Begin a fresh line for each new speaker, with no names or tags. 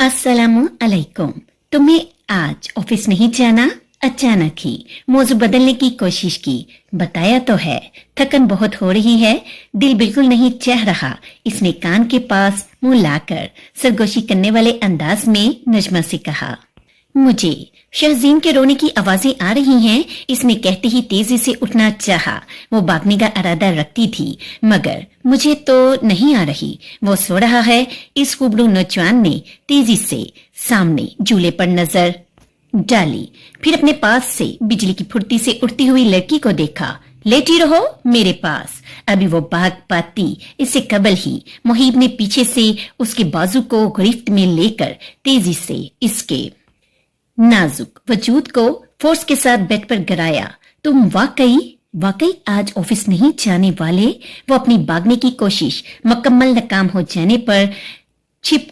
अस्सलामु अलैकुम। तुम्हें आज ऑफिस नहीं जाना? अचानक ही मौजू बदलने की कोशिश की। बताया तो है, थकन बहुत हो रही है, दिल बिल्कुल नहीं चाह रहा। इसने कान के पास मुंह लाकर सरगोशी करने वाले अंदाज में नजमा से कहा। मुझे शहजीन के रोने की आवाजें आ रही हैं। इसने कहते ही तेजी से उठना चाहा। वो भागने का इरादा रखती थी, मगर मुझे तो नहीं आ रही। वो सो रहा है। इस खूबड़ू नौजवान ने तेजी से सामने झूले पर नजर डाली, फिर अपने पास से बिजली की फुर्ती से उठती हुई लड़की को देखा। लेटी रहो मेरे पास। अभी वो भाग पाती, इससे कबल ही मुहीब ने पीछे से उसके बाजू को गिरफ्त में लेकर तेजी से इसके नाजुक वजूद को फोर्स के साथ बेड पर गिराया। तुम वाकई आज ऑफिस नहीं जाने वाले? वो अपनी भागने की कोशिश मुकम्मल नाकाम हो जाने पर छिप